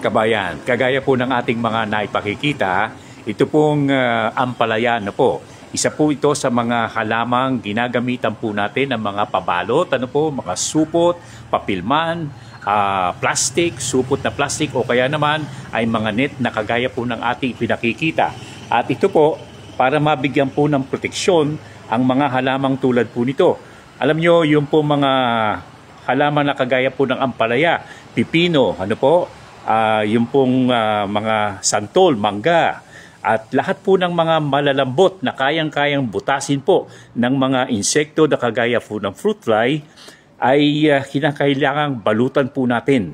Kabayan, kagaya po ng ating mga naipakikita, ito pong ampalaya na po. Isa po ito sa mga halamang ginagamitan po natin ng mga pabalot, mga supot, papilman, plastic, supot na plastic o kaya naman ay mga net na kagaya po ng ating pinakikita. At ito po para mabigyan po ng proteksyon ang mga halamang tulad po nito. Alam nyo, yung po mga halaman na kagaya po ng ampalaya, pipino, yung pong mga santol, mangga, at lahat po ng mga malalambot na kayang-kayang butasin po ng mga insekto na kagaya po ng fruit fly ay kinakailangang balutan po natin.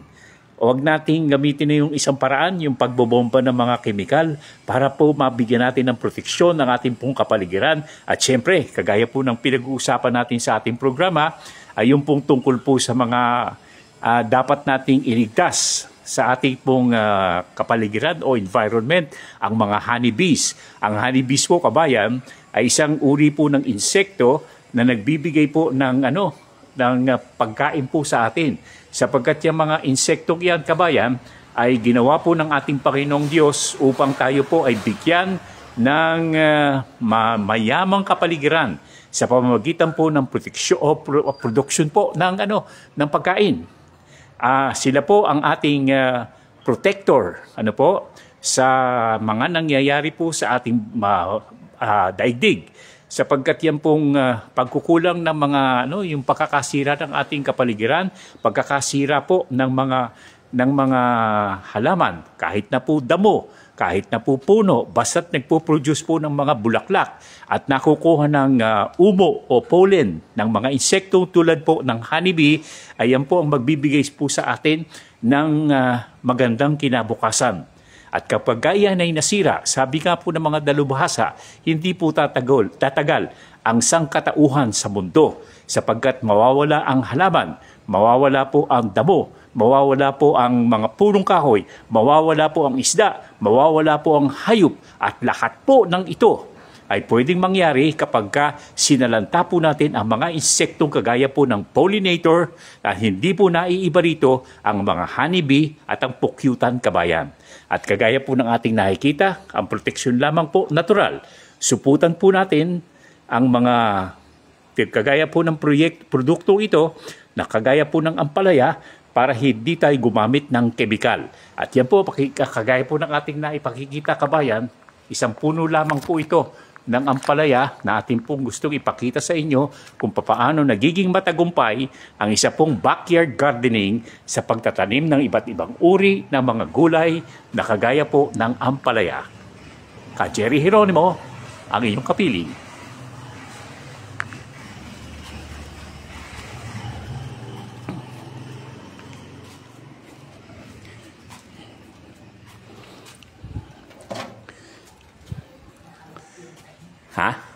Huwag nating gamitin na yung isang paraan, yung pagbobomba ng mga kemikal para po mabigyan natin ng proteksyon ng ating pong kapaligiran. At syempre, kagaya po ng pinag-uusapan natin sa ating programa, ay yung pong tungkol po sa mga dapat nating iligtas sa ating pong kapaligiran o environment, ang mga honeybees. Ang honeybees po, kabayan, ay isang uri po ng insekto na nagbibigay po ng pagkain po sa atin. Sapagkat yung mga insektong yan, kabayan, ay ginawa po ng ating Panginoong Diyos upang tayo po ay bigyan ng mayamang kapaligiran sa pamamagitan po ng proteksyon o production po ng pagkain. Sila po ang ating protector sa mga nangyayari po sa ating daigdig. Sapagkat yan pong pagkukulang ng mga yung pagkakasira ng ating kapaligiran, pagkakasira po ng mga halaman, kahit na po damo, kahit na po puno, basta't nagpo-produce po ng mga bulaklak at nakukuha ng umo o pollen ng mga insekto tulad po ng honeybee, ayan po ang magbibigay po sa atin ng magandang kinabukasan. At kapag yan ay nasira, sabi nga po ng mga dalubhasa, hindi po tatagal ang sangkatauhan sa mundo sapagkat mawawala ang halaman, mawawala po ang damo, mawawala po ang mga punong kahoy, mawawala po ang isda, mawawala po ang hayop at lahat po ng ito ay pwedeng mangyari kapag sinalanta po natin ang mga insektong kagaya po ng pollinator at hindi po naiiba rito ang mga honeybee at ang pukyutan, kabayan. At kagaya po ng ating nakikita, ang proteksyon lamang po natural. Suputan po natin ang mga kagaya po ng produkto ito na kagaya po ng ampalaya para hindi tayo gumamit ng kemikal. At yan po, kagaya po ng ating naipakikita, kabayan, isang puno lamang po ito ng ampalaya na ating pong gustong ipakita sa inyo kung paano nagiging matagumpay ang isa pong backyard gardening sa pagtatanim ng iba't ibang uri ng mga gulay na kagaya po ng ampalaya. Ka Jerry Geronimo, ang inyong kapiling. Ha?